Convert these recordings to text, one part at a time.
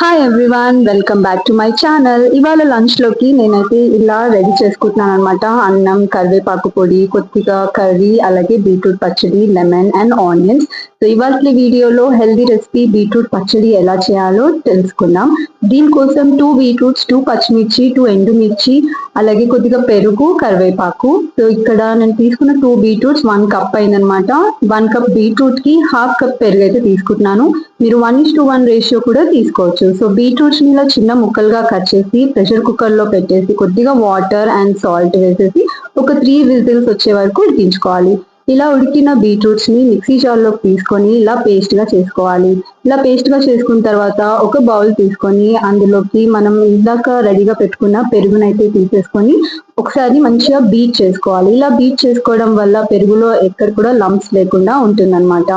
Hi everyone, welcome back to my channel. ఇవాళ lunch లోకి నేనైతే ఇలా రెడీ చేసుకుంటున్నాను అనమాట. అన్నం, కరివేపాకు పొడి, కొద్దిగా కర్రీ, అలాగే బీట్రూట్ పచ్చడి, లెమన్ అండ్ ఆనియన్స్. సో ఇవాళ వీడియోలో హెల్దీ రెసిపీ బీట్రూట్ పచ్చడి ఎలా చేయాలో తెలుసుకుందాం. దీనికోసం 2 బీట్రూట్స్, 2 పచ్చిమిర్చి, 2 ఎండుమిర్చి, అలాగే కొద్దిగా పెరుగు, కరివేపాకు. సో ఇక్కడ నేను తీసుకున్న 2 బీట్రూట్స్ 1 కప్ అయిందనమాట. 1 కప్ బీట్రూట్ కి 1/2 కప్ పెరుగు అయితే తీసుకుంటున్నాను. మీరు 1:1 రేషియో కూడా తీసుకోవచ్చు. సో బీట్రూట్స్ ని ఇలా చిన్న ముక్కలుగా కట్ చేసి ప్రెషర్ కుక్కర్ లో పెట్టేసి కొద్దిగా వాటర్ అండ్ సాల్ట్ వేసేసి ఒక 3 విజిల్స్ వచ్చే వరకు ఉడికించుకోవాలి. ఇలా ఉడికిన బీట్రూట్స్ ని మిక్సీ జార్ లోకి తీసుకొని ఇలా పేస్ట్ గా చేసుకోవాలి. ఇలా పేస్ట్ గా చేసుకున్న తర్వాత ఒక బౌల్ తీసుకొని అందులోకి మనం ఇందాక రెడీగా పెట్టుకున్న పెరుగునైతే తీసేసుకొని ఒకసారి మంచిగా బీట్ చేసుకోవాలి. ఇలా బీట్ చేసుకోవడం వల్ల పెరుగులో ఎక్కడ కూడా లంప్స్ లేకుండా ఉంటుందన్నమాట.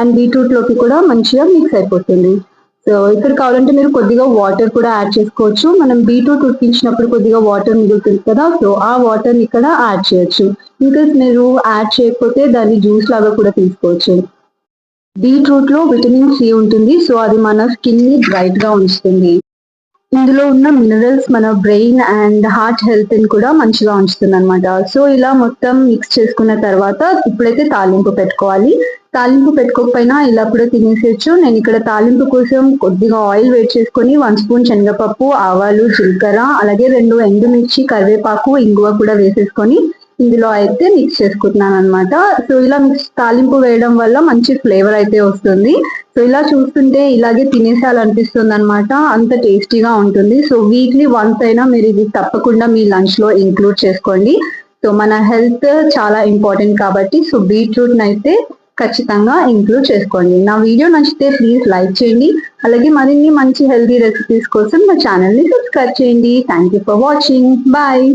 అండ్ బీట్రూట్ లోకి కూడా మంచిగా మిక్స్ అయిపోతుంది. సో ఇక్కడ కావాలంటే మీరు కొద్దిగా వాటర్ కూడా యాడ్ చేసుకోవచ్చు. మనం బీట్రూట్ ఉడికించినప్పుడు కొద్దిగా వాటర్ మిగులుతుంది కదా, సో ఆ వాటర్ ని ఇక్కడ యాడ్ చేయొచ్చు. ఇంకా మీరు యాడ్ చేయకపోతే దాన్ని జ్యూస్ లాగా కూడా తీసుకోవచ్చు. బీట్రూట్ లో విటమిన్ సి ఉంటుంది, సో అది మన స్కిన్ ని బ్రైట్ గా ఉంచుతుంది. ఇందులో ఉన్న మినరల్స్ మన బ్రెయిన్ అండ్ హార్ట్ హెల్త్ ని కూడా మంచిగా ఉంచుతుంది అనమాట. సో ఇలా మొత్తం మిక్స్ చేసుకున్న తర్వాత ఇప్పుడైతే తాలింపు పెట్టుకోవాలి. తాలింపు పెట్టుకోకపోయినా ఇలా కూడా తినేసేయచ్చు. నేను ఇక్కడ తాలింపు కోసం కొద్దిగా ఆయిల్ వేడి చేసుకొని 1 స్పూన్ శనగపప్పు, ఆవాలు, జీలకర్ర, అలాగే 2 ఎండుమిర్చి, కరివేపాకు, ఇంగువ కూడా వేసేసుకొని ఇందులో అయితే మిక్స్ చేసుకుంటున్నాను అనమాట. సో ఇలా తాలింపు వేయడం వల్ల మంచి ఫ్లేవర్ అయితే వస్తుంది. సో ఇలా చూస్తుంటే ఇలాగే తినేసాలనిపిస్తుంది అనమాట, అంత టేస్టీగా ఉంటుంది. సో వీక్లీ వన్స్ అయినా మీరు ఇది తప్పకుండా మీ లంచ్ లో ఇంక్లూడ్ చేసుకోండి. సో మన హెల్త్ చాలా ఇంపార్టెంట్ కాబట్టి సో బీట్రూట్ అయితే ఖచ్చితంగా ఇంక్లూడ్ చేసుకోండి. నా వీడియో నచ్చితే ప్లీజ్ లైక్ చేయండి. అలాగే మరిన్ని మంచి హెల్తీ రెసిపీస్ కోసం నా ఛానల్ ని సబ్స్క్రైబ్ చేయండి. Thank you for watching. Bye.